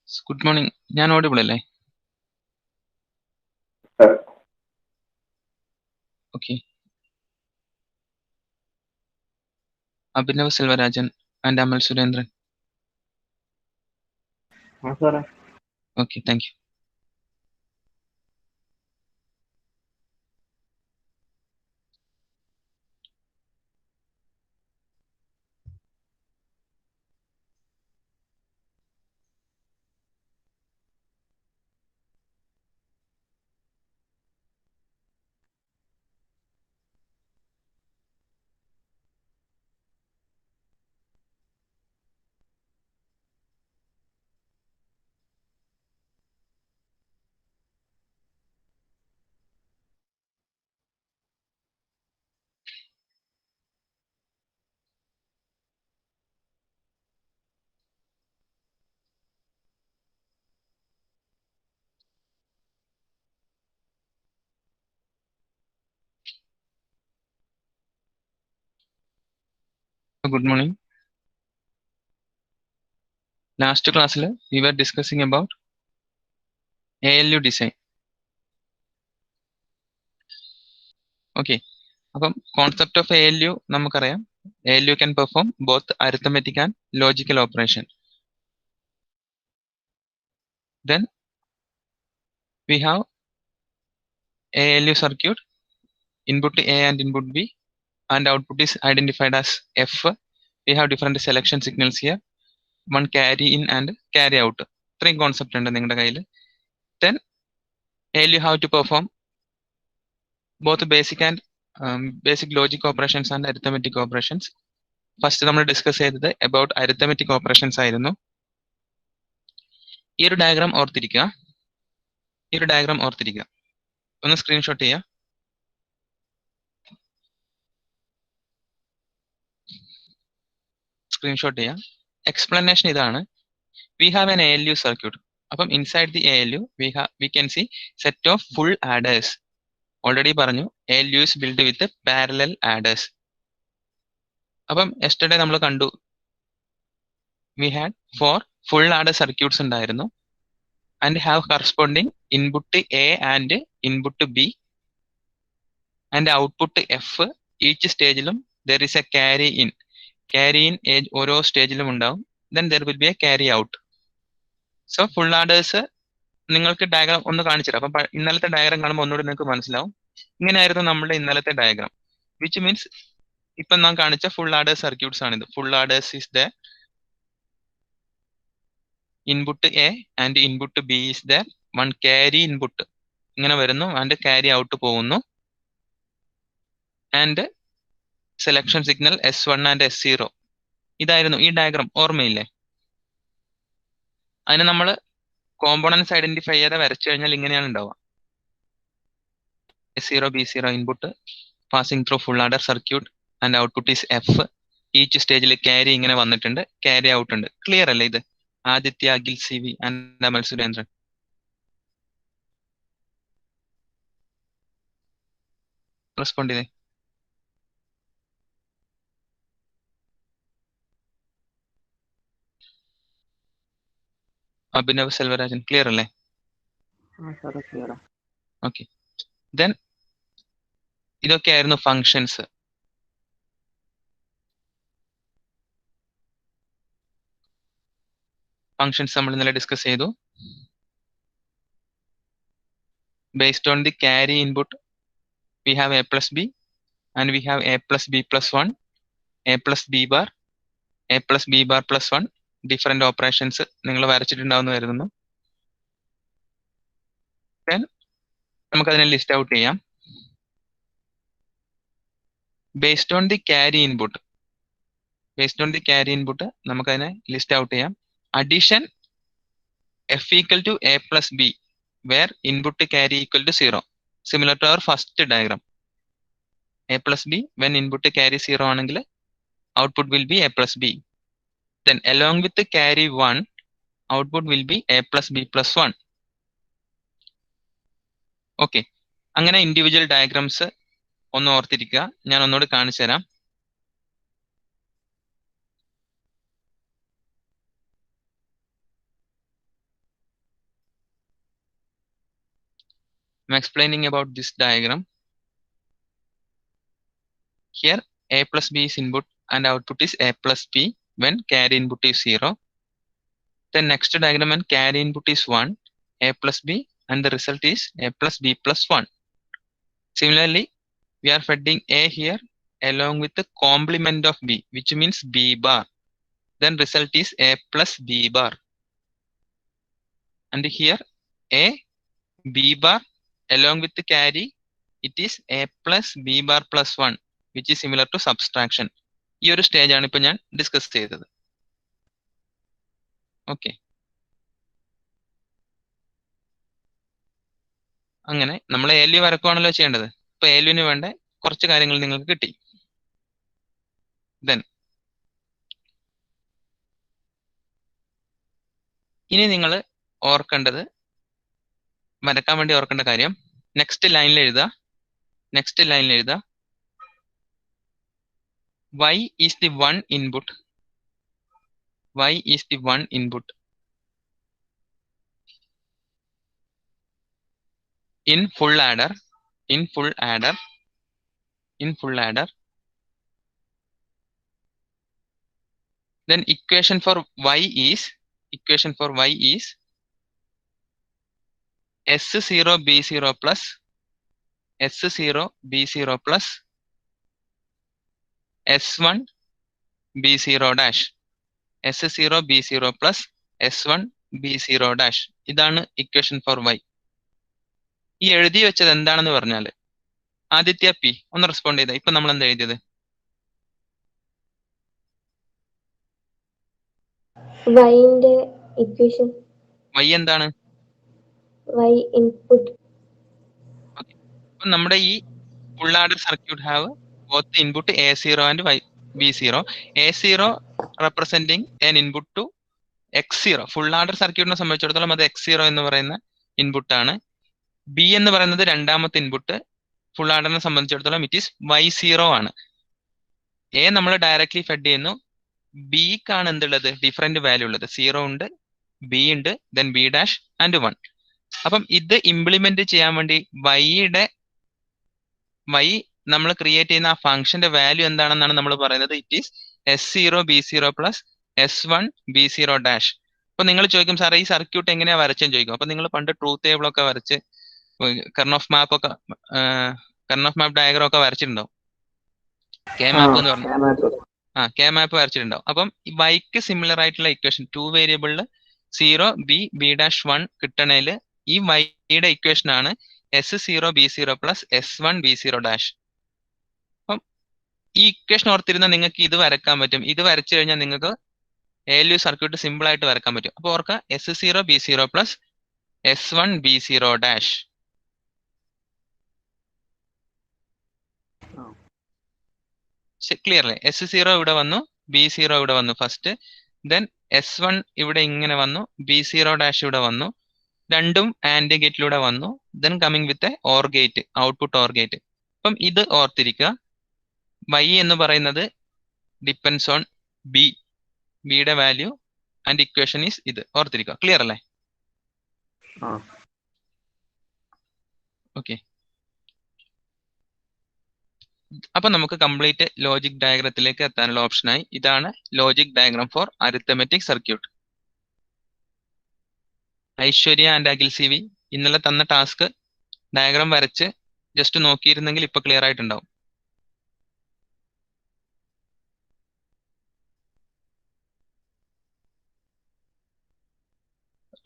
Good morning. ഞാൻ audible അല്ലേ? Okay. Abhinav Silvarajan and Amal Surendran. സാറേ. Okay, thank you. Good morning. Last class we were discussing about ALU design. Okay. അപ്പം concept of ALU നമുക്കറിയാം. ALU can perform both arithmetic and logical operation. Then we have ALU circuit, input A and input B, and output is identified as F. We have different selection signals here. One carry in and carry out. Three concept ഉണ്ട് നിങ്ങളുടെ കയ്യിൽ. Then ALU have to perform both basic and basic logic operations and arithmetic operations. First നമ്മൾ discuss ചെയ്തത് about arithmetic operations ആയിരുന്നു. ഈ ഒരു diagram ഓർത്തിരിക്കുക. ഒന്ന് സ്ക്രീൻഷോട്ട് ചെയ്യുക. എക്സ്പ്ലനേഷൻ ഇതാണ്. We have an ALU circuit. അപ്പം inside the ALU we can see set of full adders. Already പറഞ്ഞു ALU is built with parallel adders. അപ്പം yesterday നമ്മൾ കണ്ടു we had 4 full adder circuits ഉണ്ടായിരുന്നു and have corresponding input A and input B and output F. Each സ്റ്റേജിലും there is a carry in ഓരോ സ്റ്റേജിലും ഉണ്ടാവും. Then there will be a carry out. So full adders നിങ്ങൾക്ക് diagram ഒന്ന് കാണിച്ചുതരാം. അപ്പം ഇന്നലത്തെ diagram കാണുമ്പോൾ ഒന്നുകൂടി നിങ്ങൾക്ക് മനസ്സിലാവും. ഇങ്ങനെയായിരുന്നു നമ്മുടെ ഇന്നലത്തെ ഡയഗ്രാം. വിച്ച് മീൻസ് ഇപ്പം നാം കാണിച്ച ഫുൾ ആഡേഴ്സ് സർക്യൂട്ട്സ് ആണിത്. Full ആഡേഴ്സ് is the input A and input B is the one carry input ഇങ്ങനെ വരുന്നു ആൻഡ് ക്യാരി ഔട്ട് പോകുന്നു and selection signal S1 and S0. ഇതായിരുന്നു ഈ ഡയഗ്രാം. ഓർമ്മയില്ലേ? അതിന് നമ്മൾ കോമ്പോണൻസ് ഐഡന്റിഫൈ ചെയ്ത് വരച്ചു കഴിഞ്ഞാൽ ഇങ്ങനെയാണ് ഉണ്ടാവുക. S0 B0 input passing through full adder circuit and output is F. Each സ്റ്റേജിൽ ക്യാരി ഇങ്ങനെ വന്നിട്ടുണ്ട്, ക്യാരി ഔട്ട് ഉണ്ട്. ക്ലിയർ അല്ലേ ഇത്? Aditya, Akhil, CV and Amal Surendran respond ചെയ്തേ. അഭിനവ് സെൽവരാജൻ ക്ലിയർ അല്ലേ? ഓക്കെ. ദെൻ ഇതൊക്കെയായിരുന്നു ഫങ്ഷൻസ്. നമ്മൾ ഇന്നലെ ഡിസ്കസ് ചെയ്തു. Based on the carry input, we have A plus B and we have A plus B plus 1, A plus B bar, A plus B bar plus 1. Different operations നിങ്ങൾ വരച്ചിട്ടുണ്ടാവുന്ന കരുതുന്നു. Then നമുക്കതിനെ list out ചെയ്യാം. Based on the carry input നമുക്കതിനെ list out ചെയ്യാം. Addition F equal to A plus B where input carry equal to 0. Similar to our first diagram. A plus B when input carry 0 ആണെങ്കിൽ output will be A plus B. Then along with the carry 1, output will be A plus B plus 1. Okay. അങ്ങനെ individual diagrams ഒന്ന് ഓർത്തിരിക്കുക. ഞാൻ ഒന്നുകൂടി കാണിച്ചു തരാം. I'm explaining about this diagram. Here A plus B is input and output is A plus B when carry input is 0. Then next diagram, when carry input is 1, A plus B, and the result is A plus B plus 1. Similarly, we are feeding A here along with the complement of B, which means B bar. Then result is A plus B bar. And here A, B bar along with the carry, it is A plus B bar plus 1, which is similar to subtraction. ഈ ഒരു stage ആണ് ഇപ്പൊ ഞാൻ discuss ചെയ്തത്. Okay, അങ്ങനെ നമ്മൾ ALU വരക്കുവാണല്ലോ ചെയ്യേണ്ടത്. ഇപ്പൊ ALUവിന് വേണ്ട കുറച്ച് കാര്യങ്ങൾ നിങ്ങൾക്ക് കിട്ടി. Then ഇനി നിങ്ങൾ ഓർക്കേണ്ടത്, വരക്കാൻ വേണ്ടി ഓർക്കേണ്ട കാര്യം, നെക്സ്റ്റ് ലൈനിൽ എഴുതുക. Y is the one input. Y is the one input in full adder. Then equation for Y is S0 B0 plus S1 B0 dash. S0 B0 plus S1 B0 dash. ഇതാണ് equation for Y. ഈ എഴുതി വെച്ചത് എന്താണെന്ന് പറഞ്ഞാൽ, Aditya P ഒന്ന് respond ചെയ്ത. ഇപ്പൊ നമ്മൾ എന്താ എഴുതിയത്? Y എന്താണ്? Y input. അപ്പൊ നമ്മുടെ ഈ full adder circuit have both the input A0 and B0. A0 representing an input to X0. Full adder സർക്യൂട്ടിനെ സംബന്ധിച്ചിടത്തോളം അത് X0 എന്ന് പറയുന്ന ഇൻപുട്ട് ആണ്. B എന്ന് പറയുന്നത് രണ്ടാമത്തെ ഇൻപുട്ട്. ഫുൾ ആഡറിനെ സംബന്ധിച്ചിടത്തോളം ഇറ്റ് ഈസ് Y0 ആണ്. A നമ്മൾ ഡയറക്ട്ലി ഫെഡ് ചെയ്യുന്നു. ബിക്കാണ് എന്തുള്ളത്? ഡിഫറെന്റ് വാല്യൂ ഉള്ളത്. 0 ഉണ്ട്, B ഉണ്ട്, ദെൻ B ഡാഷ് ആൻഡ് 1. അപ്പം ഇത് ഇംപ്ലിമെന്റ് ചെയ്യാൻ വേണ്ടി Y നമ്മൾ ക്രിയേറ്റ് ചെയ്യുന്ന ആ ഫംഗ്ഷന്റെ വാല്യൂ എന്താണെന്നാണ് നമ്മൾ പറയുന്നത്. It is S0 B0 plus S1 B0 dash. അപ്പൊ നിങ്ങൾ ചോദിക്കും, സാറേ ഈ സർക്യൂട്ട് എങ്ങനെയാ വരച്ചെന്ന് ചോദിക്കും. അപ്പൊ നിങ്ങൾ പണ്ട് ട്രൂത്ത് ടേബിൾ ഒക്കെ വരച്ച് കർണോഫ് മാപ്പ് ഡയഗ്രം ഒക്കെ വരച്ചിട്ടുണ്ടാവും. കെ മാപ്പ് എന്ന് പറഞ്ഞു, കെ മാപ്പ് വരച്ചിട്ടുണ്ടാവും. അപ്പം Yക്ക് സിമിലർ ആയിട്ടുള്ള ഇക്വേഷൻ 2 വേരിയബിളിൽ 0 B ഡാഷ് 1 കിട്ടണേൽ ഈ Yയുടെ ഇക്വേഷൻ ആണ് S0 B0 plus S1 B0 dash. അപ്പം ഈ ഇക്വേഷൻ ഓർത്തിരുന്നാൽ നിങ്ങൾക്ക് ഇത് വരക്കാൻ പറ്റും. ഇത് വരച്ചു കഴിഞ്ഞാൽ നിങ്ങൾക്ക് ALU സർക്യൂട്ട് സിമ്പിൾ ആയിട്ട് വരക്കാൻ പറ്റും. അപ്പൊ ഓർക്കുക, S0 B0 plus S1 B0 dash. Clear അല്ലേ? S0 ഇവിടെ വന്നു, B0 ഇവിടെ വന്നു ഫസ്റ്റ്, ദെൻ S1 ഇവിടെ ഇങ്ങനെ വന്നു, B0 ഡാഷ് ഇവിടെ വന്നു, രണ്ടും ആൻഡ് ഗേറ്റിലൂടെ വന്നു, then coming with or gate, output or gate. അപ്പം ഇത് ഓർത്തിരിക്കുക. Y എന്ന് പറയുന്നത് ഡിപ്പെൻസ് ഓൺ ബിയുടെ വാല്യൂ ആൻഡ് ഇക്വേഷൻ ഈസ് ഇത്. ഓർത്തിരിക്കുക. ക്ലിയർ അല്ലേ? ഓക്കെ, അപ്പൊ നമുക്ക് കംപ്ലീറ്റ് ലോജിക് ഡയഗ്രത്തിലേക്ക് എത്താനുള്ള ഓപ്ഷനായി. ഇതാണ് logic diagram four arithmetic circuit. Aishwarya and Akhil CV ഇന്നലെ തന്ന ടാസ്ക് ഡയഗ്രാം വരച്ച് ജസ്റ്റ് നോക്കിയിരുന്നെങ്കിൽ ഇപ്പൊ ക്ലിയർ ആയിട്ടുണ്ടാവും.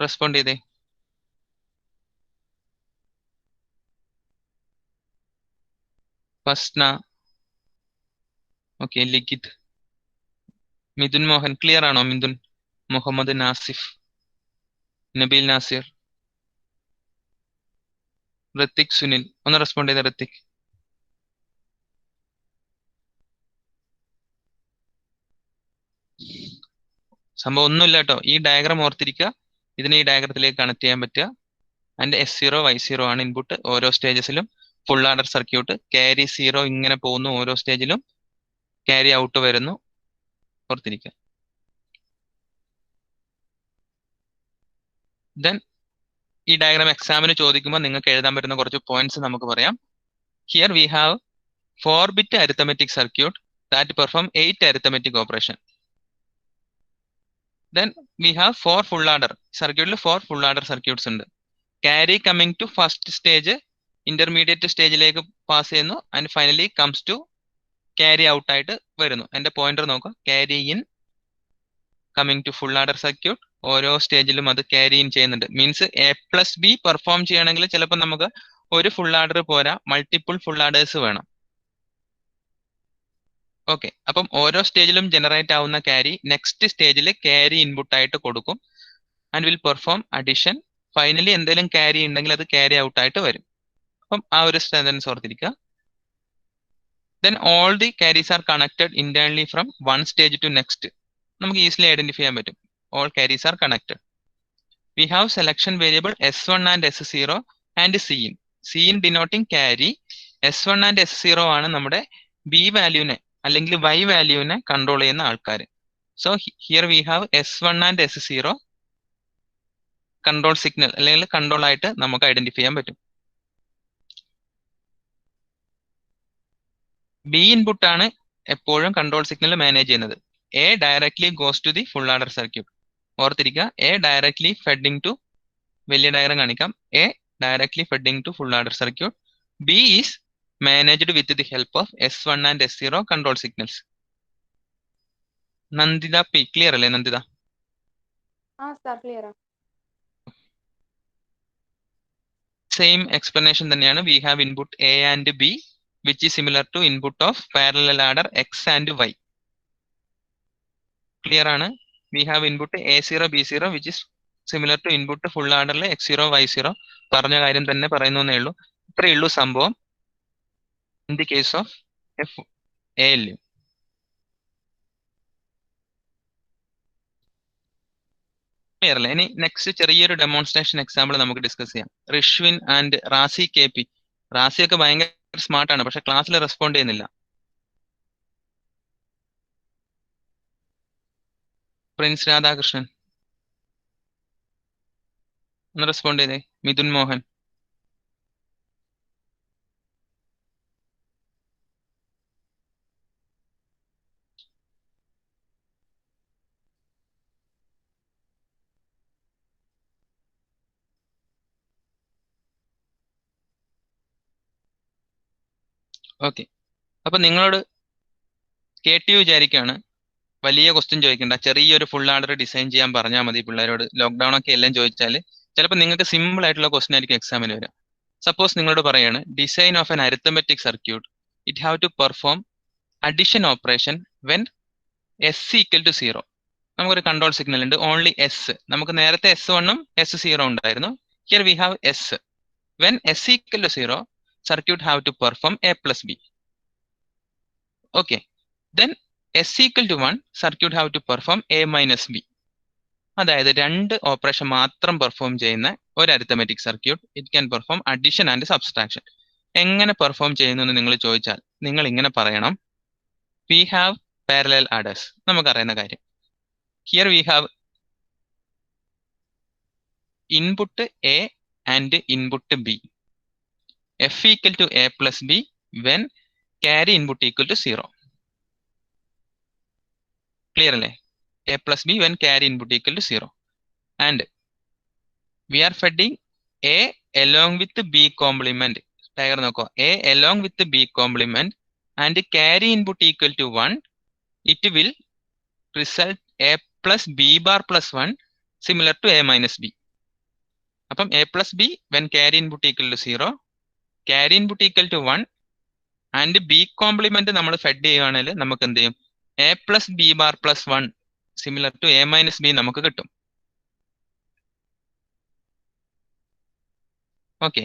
റെസ്പോണ്ട് ചെയ്തേ. ഫസ്ന, ഓക്കെ, ലിഖിത്, മിഥുൻ മോഹൻ ക്ലിയർ ആണോ? മിഥുൻ, മുഹമ്മദ് നാസിഫ്, നബീൽ നാസിർ, ഋത്തിക്, സുനിൽ ഒന്ന് റെസ്പോണ്ട് ചെയ്ത. ഋത്തിക്, സംഭവം ഒന്നുമില്ല കേട്ടോ. ഈ ഡയഗ്രാം ഓർത്തിരിക്കുക. ഇതിനെ ഈ ഡയഗ്രത്തിലേക്ക് കണക്ട് ചെയ്യാൻ പറ്റുക. അതിന്റെ S0 Y0 ആണ് ഇൻപുട്ട് ഓരോ സ്റ്റേജസിലും. ഫുൾ ആഡർ സർക്യൂട്ട്, ക്യാരി 0 ഇങ്ങനെ പോകുന്നു, ഓരോ സ്റ്റേജിലും ക്യാരി ഔട്ട് വരുന്നു. ഓർത്തിരിക്കുക. ദെൻ ഈ ഡയഗ്രാം എക്സാമിന് ചോദിക്കുമ്പോൾ നിങ്ങൾക്ക് എഴുതാൻ പറ്റുന്ന കുറച്ച് പോയിന്റ്സ് നമുക്ക് പറയാം. Here we have 4-bit arithmetic circuit that perform 8 arithmetic operation. Then we have 4 full order circuit. 4 full order circuits ഉണ്ട്. Carry coming to first stage, intermediate സ്റ്റേജിലേക്ക് പാസ് ചെയ്യുന്നു, and finally comes to carry out ആയിട്ട് വരുന്നു. എന്റെ pointer നോക്കാം, carry in coming to full order circuit. ഓരോ സ്റ്റേജിലും അത് ക്യാരി ഇൻ ചെയ്യുന്നുണ്ട്. മീൻസ് A+B പെർഫോം ചെയ്യണമെങ്കിൽ ചിലപ്പോൾ നമുക്ക് ഒരു ഫുൾ ഓർഡർ പോരാ, മൾട്ടിപ്പിൾ ഫുൾ ഓർഡേഴ്സ് വേണം. ഓക്കെ, അപ്പം ഓരോ സ്റ്റേജിലും ജനറേറ്റ് ആവുന്ന ക്യാരി നെക്സ്റ്റ് സ്റ്റേജിൽ ക്യാരി ഇൻപുട്ട് ആയിട്ട് കൊടുക്കും and will perform addition. Finally എന്തെങ്കിലും ക്യാരി ഉണ്ടെങ്കിൽ അത് ക്യാരി ഔട്ട് ആയിട്ട് വരും. അപ്പം ആ ഒരു സെന്റൻസ് ഓർത്തിരിക്കുക. Then all the carries are connected internally from one stage two next. നമുക്ക് ഈസിലി ഐഡന്റിഫൈ ചെയ്യാൻ പറ്റും. All carries are connected. We have selection variable S1 and S0 and Cin. Cin denoting carry. S1 and S0 ആണ് നമ്മുടെ B വാല്യൂനെ അല്ലെങ്കിൽ Y വാല്യൂവിനെ control ചെയ്യുന്ന ആൾക്കാർ. So here we have S1 and S0 control signal അല്ലെങ്കിൽ control ആയിട്ട് നമുക്ക് identify ചെയ്യാൻ പറ്റും. ബി ഇൻപുട്ട് ആണ് എപ്പോഴും കൺട്രോൾ സിഗ്നൽ മാനേജ് ചെയ്യുന്നത്. A directly goes to the full order circuit. ഓർത്തിരിക്കുക, എ ഡയറക്ട്ലി ഫെഡിങ് ടു, വലിയ ഡയഗ്രം കാണിക്കാം, A directly feeding to full order circuit. B is managed with the help of S1 and S0 control signals. Nanditha P clear അല്ലേ? Nanditha same explanation തന്നെയാണ്. We have input A and B which is similar to input of parallel adder X and Y. Clear ആണ്? We have input A0 B0 which is similar to input full ആഡറിൽ X0 Y0. പറഞ്ഞ കാര്യം തന്നെ പറയുന്നേ ഉള്ളൂ. ഇത്രയേ ഉള്ളൂ സംഭവം in the case of ALU. Clear അല്ലേ? ഇനി നെക്സ്റ്റ് ചെറിയൊരു ഡെമോൺസ്ട്രേഷൻ എക്സാമ്പിൾ നമുക്ക് ഡിസ്കസ് ചെയ്യാം. റിഷ്വിൻ ആൻഡ് റാസി KP. റാസി ഒക്കെ ഭയങ്കര സ്മാർട്ടാണ്, പക്ഷെ ക്ലാസ്സിൽ റെസ്പോണ്ട് ചെയ്യുന്നില്ല. പ്രിൻസ് രാധാകൃഷ്ണൻ ഒന്ന് റെസ്പോണ്ട് ചെയ്തേ. മിഥുൻ മോഹൻ. ഓക്കെ, അപ്പൊ നിങ്ങളോട് KT വിചാരിക്കുകയാണ്, വലിയ ക്വസ്റ്റ്യൻ ചോദിക്കണ്ട, ചെറിയൊരു ഫുൾ ഓർഡർ ഡിസൈൻ ചെയ്യാൻ പറഞ്ഞാൽ മതി പിള്ളേരോട്. ലോക്ക്ഡൌൺ ഒക്കെ എല്ലാം ചോദിച്ചാൽ ചിലപ്പോൾ നിങ്ങൾക്ക് സിമ്പിൾ ആയിട്ടുള്ള ക്വസ്റ്റ്യൻ ആയിരിക്കും എക്സാമിന് വരിക. സപ്പോസ് നിങ്ങളോട് പറയാണ് design of an arithmetic circuit, it have to perform addition operation when S=0. നമുക്കൊരു കൺട്രോൾ സിഗ്നൽ ഉണ്ട്, ഓൺലി S. നമുക്ക് നേരത്തെ S1 ഉം S0 ഉണ്ടായിരുന്നു. Here we have S. When S=0 circuit have to perform A+B. Okay, then S=1 circuit have to perform A-B. അതായത് രണ്ട് operation മാത്രം perform ചെയ്യുന്ന ഒരു arithmetic circuit. It can perform addition and subtraction. എങ്ങനെ perform ചെയ്യുന്നു എന്ന് നിങ്ങൾ ചോദിച്ചാൽ നിങ്ങൾ ഇങ്ങനെ പറയണം, വി ഹാവ് പാരലൽ ആഡേഴ്സ്. നമുക്കറിയുന്ന കാര്യം. Here we have input A and input B. F=A+B when carry input equal to 0. Clear അല്ലേ? A+B when carry input equal to 0. And we are feeding A along with the B complement. Diagram നോക്കോ, A along with the B complement and carry input equal to 1. It will result A+B+1 similar to A-B. അപ്പം A+B when carry input equal to 0, carry input equal to 1 and B complement നമ്മൾ fed ചെയ്യുകയാണെങ്കിൽ നമുക്ക് എന്ത് ചെയ്യും? A+B+1 similar to A-B നമുക്ക് കിട്ടും. Okay,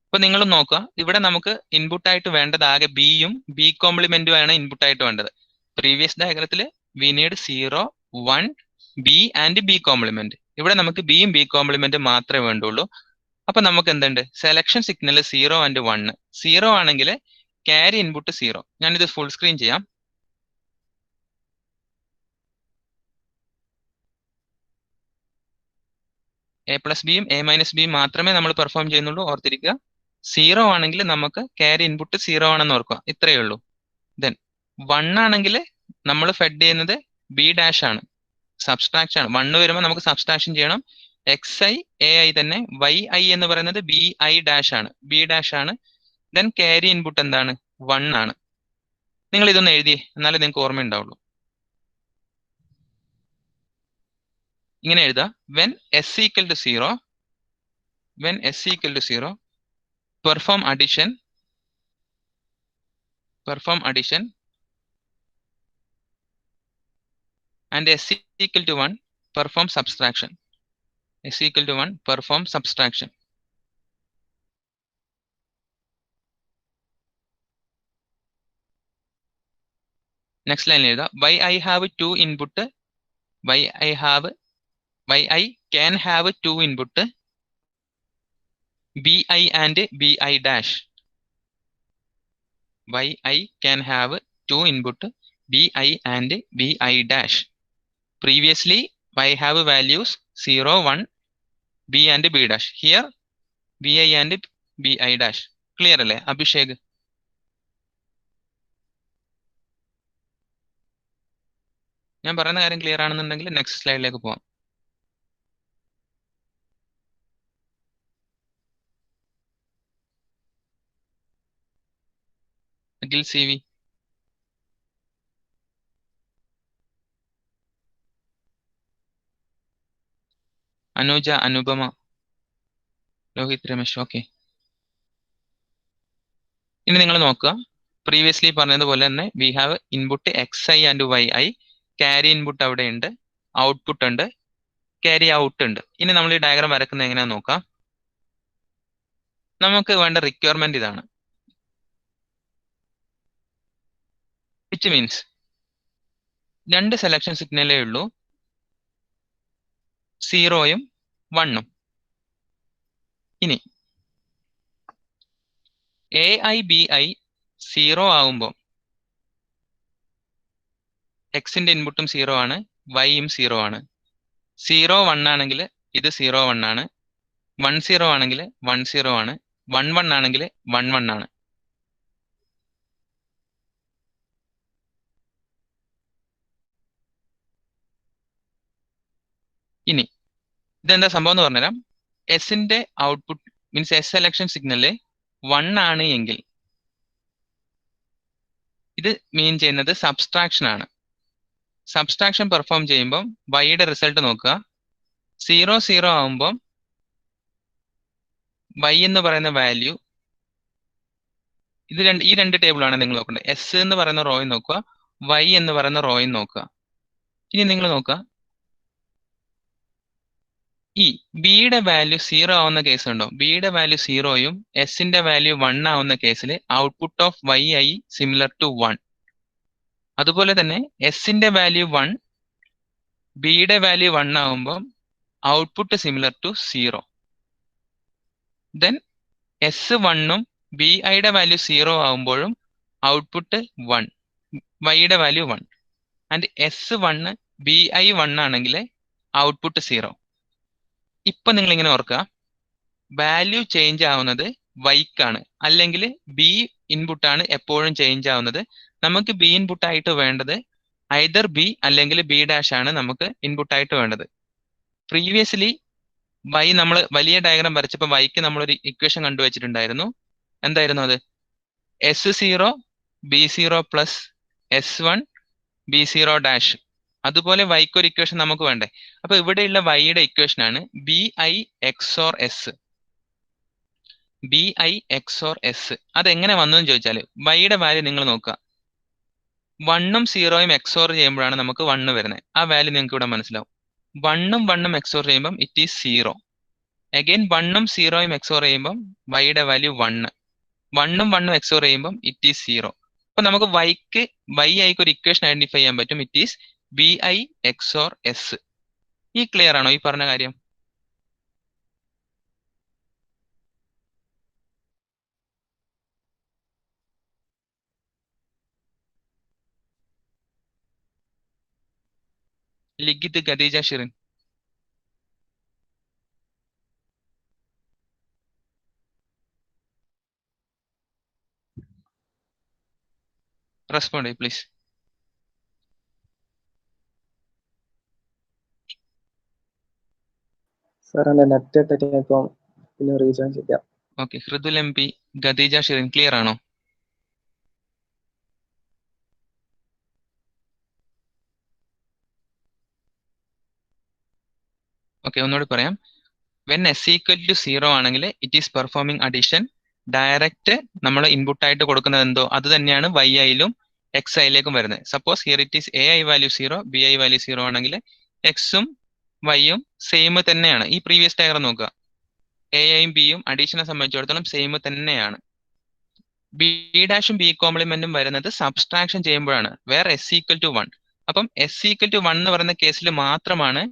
അപ്പൊ നിങ്ങൾ നോക്കുക, ഇവിടെ നമുക്ക് ഇൻപുട്ട് ആയിട്ട് വേണ്ടത് ആകെ ബിയും ബി കോംപ്ലിമെന്റും ആണ് ഇൻപുട്ട് ആയിട്ട് വേണ്ടത്. പ്രീവിയസ് ഡയഗ്രത്തിൽ we need 0, 1, B and B complement. ഇവിടെ നമുക്ക് ബിയും B കോംപ്ലിമെന്റ് മാത്രമേ വേണ്ടുള്ളൂ. അപ്പൊ നമുക്ക് എന്തുണ്ട്? Selection signal 0 and 1. 0 ആണെങ്കിൽ ക്യാരി ഇൻപുട്ട് 0. ഞാനിത് ഫുൾ സ്ക്രീൻ ചെയ്യാം. എ പ്ലസ് ബിയും എ മൈനസ് ബിയും മാത്രമേ നമ്മൾ പെർഫോം ചെയ്യുന്നുള്ളൂ, ഓർത്തിരിക്കുക. 0 ആണെങ്കിൽ നമുക്ക് ക്യാരി ഇൻപുട്ട് 0 ആണെന്ന് ഓർക്കുക, ഇത്രയേ ഉള്ളൂ. ദെൻ 1 ആണെങ്കിൽ നമ്മൾ ഫെഡ് ചെയ്യുന്നത് ബി ഡാഷ് ആണ്, സബ്സ്ട്രാക്ഷൻ ആണ്. 1 വരുമ്പോൾ നമുക്ക് സബ്സ്ട്രാക്ഷൻ ചെയ്യണം. എക്സ് ഐ എ ഐ തന്നെ, വൈ ഐ എന്ന് പറയുന്നത് ബി ഐ ഡാഷ് ആണ്, ബി ഡാഷ് ആണ്. ദെൻ ക്യാരി ഇൻപുട്ട് എന്താണ്? 1 ആണ്. നിങ്ങൾ ഇതൊന്ന് എഴുതി, എന്നാലേ നിങ്ങൾക്ക് ഓർമ്മ ഉണ്ടാവുള്ളൂ. ഇങ്ങനെ എഴുതാം. When S equal to 0, when S equal to 0, perform addition, perform addition, and s equal to 1, perform subtraction. S equal to 1, perform subtraction. Next line is why I have 2 input, why I can have 2 input bi and bi dash. Why I can have 2 input bi and bi dash. Previously I have values 0, 1, b and b dash. Here bi and bi dash. Clear alle Abhishek? ഞാൻ പറയുന്ന കാര്യം clear ആണെന്നുണ്ടെങ്കിൽ next സ്ലൈഡിലേക്ക് പോവാം. Akhil C V, Anuja, Anupama, Lohith, Ramesh. Okay, ഇനി നിങ്ങൾ നോക്കുക. Previously പറഞ്ഞതുപോലെ തന്നെ we have input x i and y i. Carry input അവിടെ ഉണ്ട്, ഔട്ട്പുട്ട് ഉണ്ട്, ക്യാരി ഔട്ട് ഉണ്ട്. ഇനി നമ്മൾ ഈ ഡയഗ്രാം വരക്കുന്നത് എങ്ങനെയാണെന്ന് നോക്കാം. നമുക്ക് വേണ്ട റിക്വയർമെന്റ് ഇതാണ്. വിച്ച് മീൻസ് 2 സെലക്ഷൻ സിഗ്നലേ ഉള്ളൂ, 0യും 1ഉം. ഇനി എ ഐ ബി ഐ 0 ആകുമ്പോൾ എക്സിന്റെ ഇൻപുട്ടും 0 ആണ്, വൈയും 0 ആണ്. 0, 1 ആണെങ്കിൽ ഇത് 0, 1 ആണ്. 1, 0 ആണെങ്കിൽ 1, 0 ആണ്. 1, 1 ആണെങ്കിൽ 1, 1 ആണ്. ഇനി ഇതെന്താ സംഭവം എന്ന് പറഞ്ഞുതരാം. എസിന്റെ output means S selection signal 1 ആണ് എങ്കിൽ ഇത് മീൻ ചെയ്യുന്നത് സബ്സ്ട്രാക്ഷൻ ആണ്. സബ്സ്ട്രാക്ഷൻ പെർഫോം ചെയ്യുമ്പോൾ വൈയുടെ റിസൾട്ട് നോക്കുക. 0, 0 ആകുമ്പോൾ വൈ എന്ന് പറയുന്ന വാല്യൂ, ഈ രണ്ട് ടേബിളാണ് നിങ്ങൾ നോക്കേണ്ടത്. എസ് എന്ന് പറയുന്ന റോയും നോക്കുക, വൈ എന്ന് പറയുന്ന റോയും നോക്കുക. ഇനി നിങ്ങൾ നോക്കുക, ഈ ബിയുടെ വാല്യൂ 0 ആവുന്ന കേസ് ഉണ്ടോ? ബിയുടെ വാല്യൂ 0യും എസിന്റെ വാല്യൂ 1 ആവുന്ന കേസിൽ output of y i similar to 1. അതുപോലെ തന്നെ എസിന്റെ വാല്യൂ 1, ബിയുടെ വാല്യൂ 1 ആവുമ്പോൾ output similar to 0. Then S 1ഉം ബി ഐയുടെ വാല്യൂ 0 ആവുമ്പോഴും ഔട്ട്പുട്ട് 1, വൈയുടെ value 1. And S 1 B I 1 ആണെങ്കിൽ ഔട്ട്പുട്ട് 0. ഇപ്പൊ നിങ്ങൾ ഇങ്ങനെ ഓർക്കുക, വാല്യൂ ചേഞ്ച് ആവുന്നത് വൈക്കാണ്, അല്ലെങ്കിൽ ബി ഇൻപുട്ടാണ് എപ്പോഴും ചേഞ്ച് ആവുന്നത്. നമുക്ക് ബി ഇൻപുട്ട് ആയിട്ട് വേണ്ടത് ഐദർ ബി അല്ലെങ്കിൽ ബി ഡാഷ് ആണ് നമുക്ക് ഇൻപുട്ട് ആയിട്ട് വേണ്ടത്. പ്രീവിയസ്ലി വൈ നമ്മൾ വലിയ ഡയഗ്രാം വരച്ചപ്പോൾ വൈക്ക് നമ്മളൊരു ഇക്വേഷൻ കണ്ടുവച്ചിട്ടുണ്ടായിരുന്നു. എന്തായിരുന്നു അത്? S0 B0 plus S1 B0 dash. അതുപോലെ വൈക്ക് ഒരു ഇക്വേഷൻ നമുക്ക് വേണ്ടേ? അപ്പൊ ഇവിടെയുള്ള വൈയുടെ ഇക്വേഷൻ ആണ് B I XOR S. B I XOR S അതെങ്ങനെ വന്നു എന്ന് ചോദിച്ചാൽ വൈയുടെ വാല്യൂ നിങ്ങൾ നോക്കുക. 1ഉം 0യും എക്സോർ ചെയ്യുമ്പോഴാണ് നമുക്ക് 1 വരുന്നത്. ആ വാല്യൂ നിങ്ങൾക്ക് ഇവിടെ മനസ്സിലാവും. 1ഉം 1ഉം എക്സോർ ചെയ്യുമ്പോൾ ഇറ്റ് ഈസ് 0. അഗൈൻ 1ഉം 0യും എക്സോർ ചെയ്യുമ്പോൾ വൈയുടെ വാല്യൂ 1. 1ഉം 1ഉം എക്സോർ ചെയ്യുമ്പോൾ ഇറ്റ് ഈസ് 0. അപ്പൊ നമുക്ക് വൈ ഐക്ക് ഒരു ഇക്വേഷൻ ഐഡന്റിഫൈ ചെയ്യാൻ പറ്റും. It is B I XOR S. ഈ ക്ലിയർ ആണോ ഈ പറഞ്ഞ കാര്യം? Likhith, Khadija, Shirin. Respond please. Sir എൻ്റെ നെറ്റ് ഇപ്പം പിന്നെ റീജോയിൻ ചെയ്യാം. Okay, Hridul M P, Khadija Shirin, clear ആണോ? ഓക്കെ, ഒന്നുകൂടി പറയാം. വെൻ എസ് ഈക്വൽ ടു 0 ആണെങ്കിൽ it is performing addition. Direct നമ്മൾ ഇൻപുട്ട് ആയിട്ട് കൊടുക്കുന്നത് എന്തോ അത് തന്നെയാണ് വൈ ഐയിലും എക്സ് ഐയിലേക്കും വരുന്നത്. Suppose here it is A I value 0, B I value 0 ആണെങ്കിൽ എക്സും വൈയും സെയിം തന്നെയാണ്. ഈ പ്രീവിയസ് ഡയഗ്രം നോക്കുക, എ ഐയും ബിയും അഡീഷനെ സംബന്ധിച്ചിടത്തോളം സെയിം തന്നെയാണ്. ബി ഡാഷും ബി കോംപ്ലിമെന്റും വരുന്നത് സബ്സ്ട്രാക്ഷൻ ചെയ്യുമ്പോഴാണ്, വേറെ എസ് ഈക്വൽ ടു 1. അപ്പം എസ് ഈക്വൽ ടു 1 എന്ന് പറയുന്ന കേസിൽ മാത്രമാണ്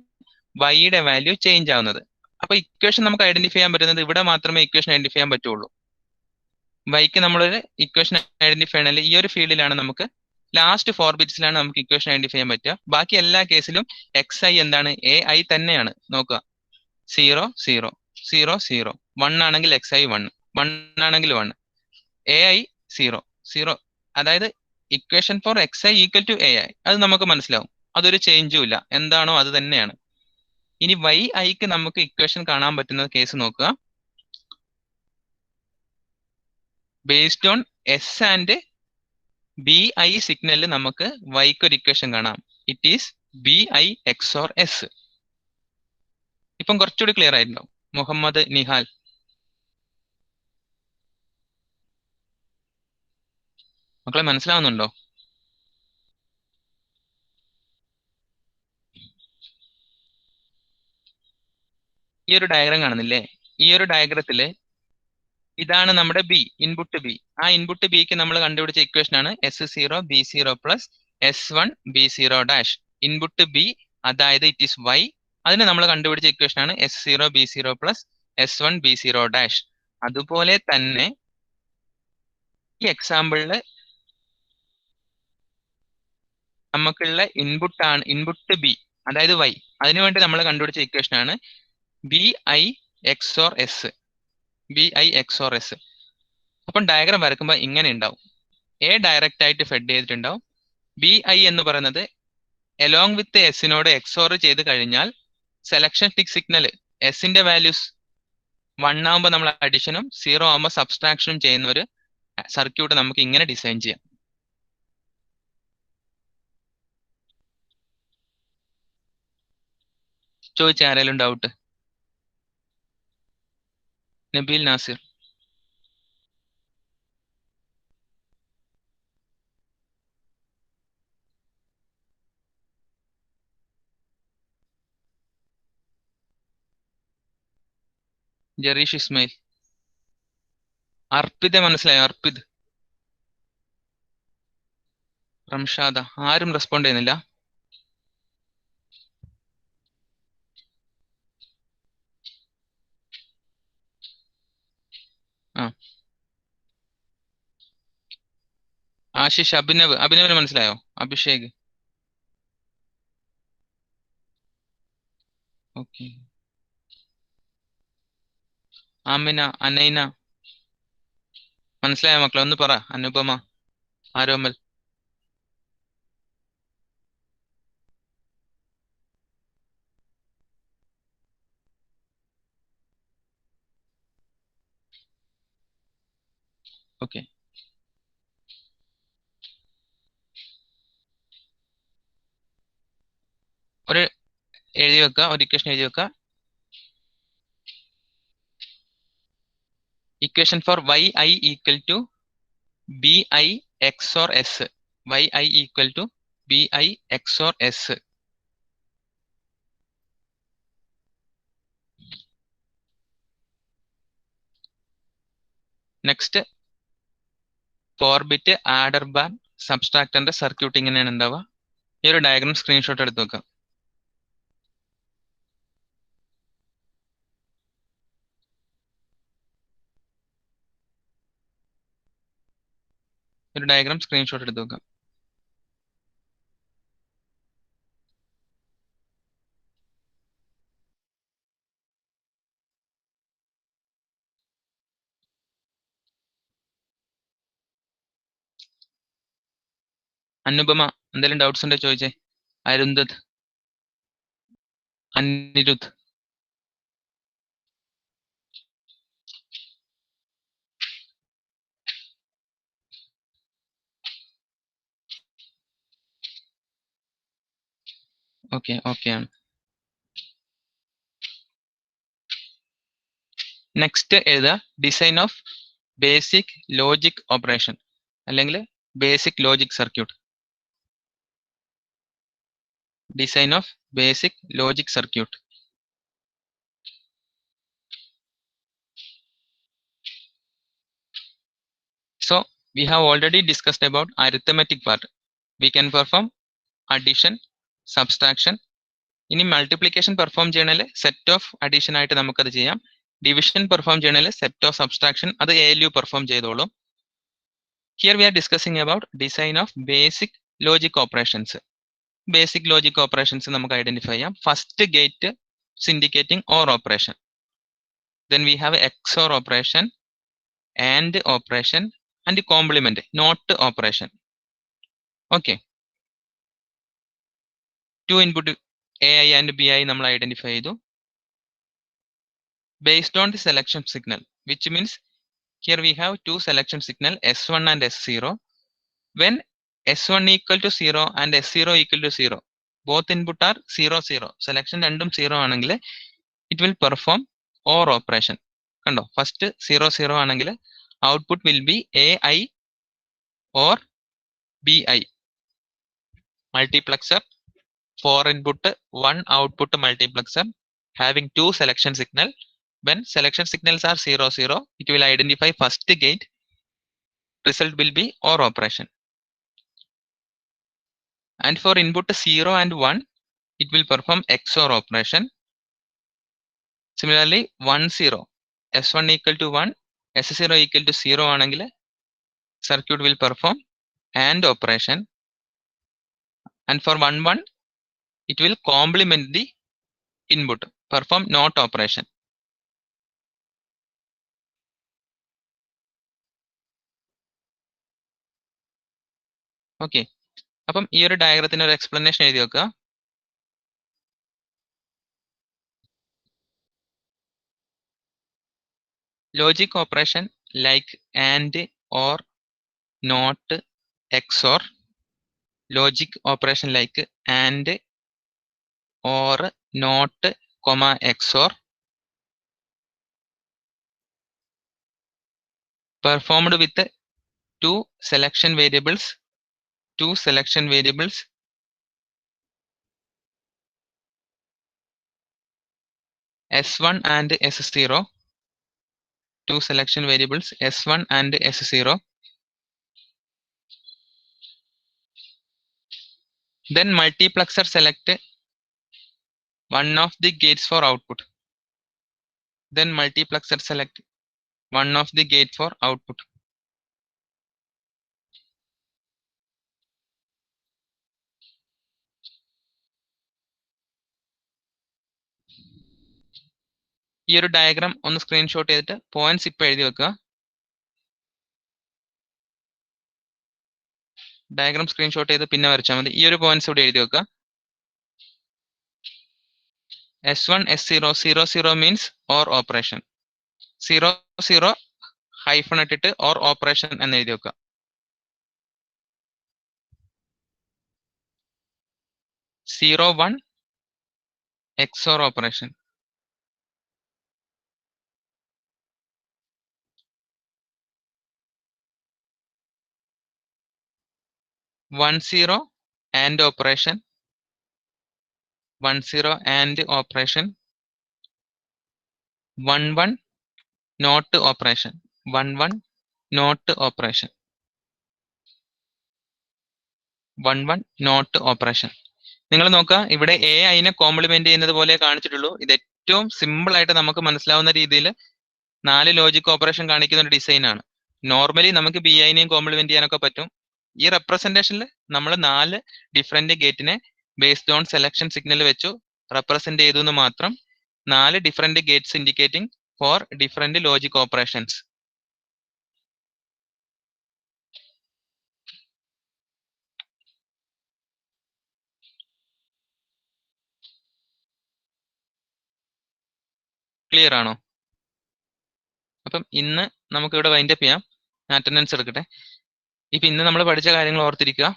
വൈയുടെ വാല്യൂ ചേഞ്ച് ആവുന്നത്. അപ്പൊ ഇക്വേഷൻ നമുക്ക് ഐഡന്റിഫൈ ചെയ്യാൻ പറ്റുന്നത് ഇവിടെ മാത്രമേ ഇക്വേഷൻ ഐഡന്റിഫൈ ചെയ്യാൻ പറ്റുള്ളൂ. വൈക്ക് നമ്മളൊരു ഇക്വേഷൻ ഐഡന്റിഫൈ ചെയ്യണമെങ്കിൽ ഈ ഒരു ഫീൽഡിലാണ് നമുക്ക് ലാസ്റ്റ് 4 ബിറ്റ്സിലാണ് നമുക്ക് ഇക്വേഷൻ ഐഡന്റിഫൈ ചെയ്യാൻ പറ്റുക. ബാക്കി എല്ലാ കേസിലും എക്സ് ഐ എന്താണ്, എ ഐ തന്നെയാണ്. നോക്കുക, 0 0 0 0, 1 ആണെങ്കിൽ എക്സ് ഐ 1, 1 ആണെങ്കിൽ 1, എ ഐ 0 0. അതായത് equation for x i equal to a i, അത് നമുക്ക് മനസ്സിലാവും, അതൊരു ചേഞ്ചും ഇല്ല, എന്താണോ അത് തന്നെയാണ്. ഇനി വൈ ഐക്ക് നമുക്ക് ഇക്വേഷൻ കാണാൻ പറ്റുന്ന കേസ് നോക്കുക. Based on S and B I സിഗ്നലിൽ നമുക്ക് വൈക്ക് ഒരു ഇക്വേഷൻ കാണാം. It is B I XOR S. ഇപ്പം കുറച്ചുകൂടി ക്ലിയർ ആയിട്ടുണ്ടാവും. മുഹമ്മദ് നിഹാൽ, മക്കളെ മനസ്സിലാവുന്നുണ്ടോ? ഈ ഒരു ഡയഗ്രം കാണുന്നില്ലേ? ഈ ഒരു ഡയഗ്രത്തില് ഇതാണ് നമ്മുടെ ബി, ഇൻപുട്ട് ബി. ആ ഇൻപുട്ട് ബിക്ക് നമ്മൾ കണ്ടുപിടിച്ച ഇക്വേഷൻ ആണ് S0 B0 plus S1 B0 dash. Input B അതായത് ഇറ്റ് ഈസ് വൈ, അതിന് നമ്മൾ കണ്ടുപിടിച്ച ഇക്വേഷൻ ആണ് S0 B0 plus S1 B0 dash. അതുപോലെ തന്നെ ഈ എക്സാമ്പിളില് നമുക്കുള്ള ഇൻപുട്ട് ബി അതായത് വൈ, അതിനുവേണ്ടി നമ്മൾ കണ്ടുപിടിച്ച ഇക്വേഷൻ ആണ് B I XOR S, B I XOR S. അപ്പം ഡയഗ്രാം വരക്കുമ്പോൾ ഇങ്ങനെ ഉണ്ടാവും. എ ഡയറക്റ്റ് ആയിട്ട് ഫെഡ് ചെയ്തിട്ടുണ്ടാവും. ബി ഐ എന്ന് പറയുന്നത് എലോങ് വിത്ത് എസിനോട് എക്സോർ ചെയ്ത് കഴിഞ്ഞാൽ സെലക്ഷൻ ടിക് സിഗ്നൽ എസിന്റെ വാല്യൂസ് 1 ആകുമ്പോൾ നമ്മൾ അഡിഷനും 0 ആകുമ്പോൾ സബ്സ്ട്രാക്ഷനും ചെയ്യുന്ന ഒരു സർക്യൂട്ട് നമുക്ക് ഇങ്ങനെ ഡിസൈൻ ചെയ്യാം. ചോദിച്ച ആരെങ്കിലും ഡൗട്ട്? നബീൽ നാസിർ, ജെറീഷ് ഇസ്മായിൽ, അർപ്പിതെ മനസ്സിലായോ? അർപ്പിത്, റംഷാദ, ആരും റെസ്പോണ്ട് ചെയ്യുന്നില്ല. ആ ആശിഷ്, അഭിനവിന് മനസ്സിലായോ? അഭിഷേക്, ഓക്കെ. ആമിന, അനൈന മനസ്സിലായോ മക്കളെ? ഒന്ന് പറ. അനുപമ, ആരോമൽ. ഓക്കെ, ഒരു എഴുതി വെക്കുക, ഒരു ഇക്വേഷൻ എഴുതി വെക്കുക. Equation for Y I equal to B I XOR S. Y I equal to B I XOR S. Next 4 bit adder bar സബ്സ്ട്രാക്ടറിന്റെ സർക്യൂട്ട് ഇങ്ങനെയാണ് ഉണ്ടാവുക. ഈ ഒരു ഡയഗ്രാം സ്ക്രീൻഷോട്ട് എടുത്ത് വെക്കാം. ഒരു ഡയഗ്രാം സ്ക്രീൻഷോട്ട് എടുത്ത് വെക്കാം. അനുപമ എന്തെങ്കിലും ഡൗട്ട്സ് ഉണ്ടോ ചോദിച്ചേ. അരുന്ധത്, അനിരുദ്ധ്. ഓക്കെ ആണ്. നെക്സ്റ്റ് എഴുതുക design of basic logic operation അല്ലെങ്കിൽ basic logic circuit. Design of basic logic circuit. So we have already discussed about arithmetic part. We can perform addition, subtraction. ഇനി multiplication perform ചെയ്യണമെങ്കിൽ set of addition ആയിട്ട് നമുക്കത് ചെയ്യാം. Division perform ചെയ്യണമെങ്കിൽ set of subtraction അത് ALU perform ചെയ്തോളും. Here we are discussing about design of basic logic operations. Basic logic operations നമുക്ക് identify ചെയ്യാം. First gate indicating OR operation. Then we have XOR operation, AND operation and complement not operation. Okay, 2 input AI and BI നമ്മൾ identify ചെയ്തു. Based on the selection signal, which means here we have two selection signal S1 and S0. When S1 equal to 0 and S0 equal to 0, both input are 0 0. Selection രണ്ടും 0 ആണെങ്കിൽ it will perform OR operation. കണ്ടോ, first 0 0 ആണെങ്കിൽ output will be AI or BI. Multiplexer 4 input 1 output multiplexer having two selection signal. When selection signals are 0 0, it will identify first gate. Result will be OR operation. And for input 0 and 1, it will perform XOR operation. Similarly, 1 0, S1 equal to 1, S0 equal to 0 ആണെങ്കിൽ circuit will perform AND operation. And for 1 1, it will complement the input, perform NOT operation. Okay, അപ്പം ഈ ഒരു ഡയഗ്രത്തിന് ഒരു explanation എഴുതി വെക്കുക. Logic operation like AND or NOT XOR. Logic operation like AND or NOT comma XOR performed with two selection variables S1 and S0. Two selection variables S1 and S0. Then multiplexer select one of the gates for output. Then multiplexer select one of the gate for output. ഈ ഒരു diagram ഒന്ന് screenshot ചെയ്തിട്ട് points ഇപ്പൊ എഴുതി വെക്കുക. Diagram screenshot ചെയ്ത് പിന്നെ വരച്ചാൽ മതി. ഈ ഒരു പോയിന്റ്സ് ഇവിടെ എഴുതി വെക്കുക. S1 S0 0 0 means OR operation. 0 0 hyphen ഇട്ടിട്ട് OR operation എന്ന് എഴുതി വെക്കുക. Zero 1 XOR operation. 1 0 AND operation. 1 0 AND operation. 1 1 NOT operation. 1 1 NOT operation. 1 1 NOT operation. നിങ്ങൾ നോക്കുക, ഇവിടെ AIനെ കോംപ്ലിമെന്റ് ചെയ്യുന്നത് പോലെ കാണിച്ചിട്ടുള്ളൂ. ഇത് ഏറ്റവും സിമ്പിൾ ആയിട്ട് നമുക്ക് മനസ്സിലാവുന്ന രീതിയിൽ 4 ലോജിക് ഓപ്പറേഷൻ കാണിക്കുന്ന ഒരു ഡിസൈൻ ആണ്. നോർമലി നമുക്ക് BIനെയും കോംപ്ലിമെന്റ് ചെയ്യാനൊക്കെ പറ്റും. ഈ റെപ്രസെന്റേഷനിൽ നമ്മൾ 4 ഡിഫറെന്റ് ഗേറ്റിനെ ബേസ്ഡ് ഓൺ സെലക്ഷൻ സിഗ്നൽ വെച്ചു റെപ്രസെന്റ് ചെയ്തു എന്ന് മാത്രം. 4 different gates indicating four different logic operations. Clear ആണോ? അപ്പം ഇന്ന് നമുക്ക് ഇവിടെ വൈൻഡ് അപ്പ് ചെയ്യാം. അറ്റൻഡൻസ് എടുക്കട്ടെ. ഇപ്പൊ ഇന്ന് നമ്മൾ പഠിച്ച കാര്യങ്ങൾ ഓർത്തിരിക്കുക.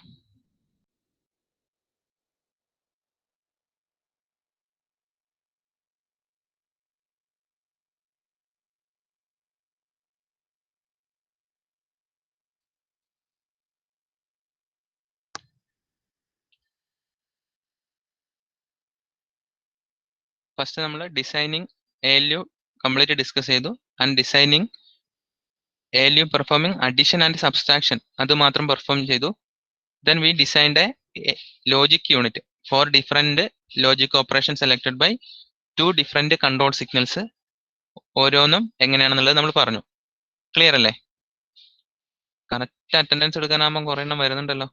ഫസ്റ്റ് നമ്മൾ ഡിസൈനിങ് ALU കംപ്ലീറ്റ് ഡിസ്കസ് ചെയ്തു. And designing ALU performing addition and subtraction അത് മാത്രം പെർഫോം ചെയ്തു. Then we designed a logic unit for different logic operation selected by 2 different control signals. ഓരോന്നും എങ്ങനെയാണെന്നുള്ളത് നമ്മൾ പറഞ്ഞു. ക്ലിയർ അല്ലേ? കറക്റ്റ് അറ്റൻഡൻസ് എടുക്കാനാകുമ്പോൾ കുറെ എണ്ണം വരുന്നുണ്ടല്ലോ.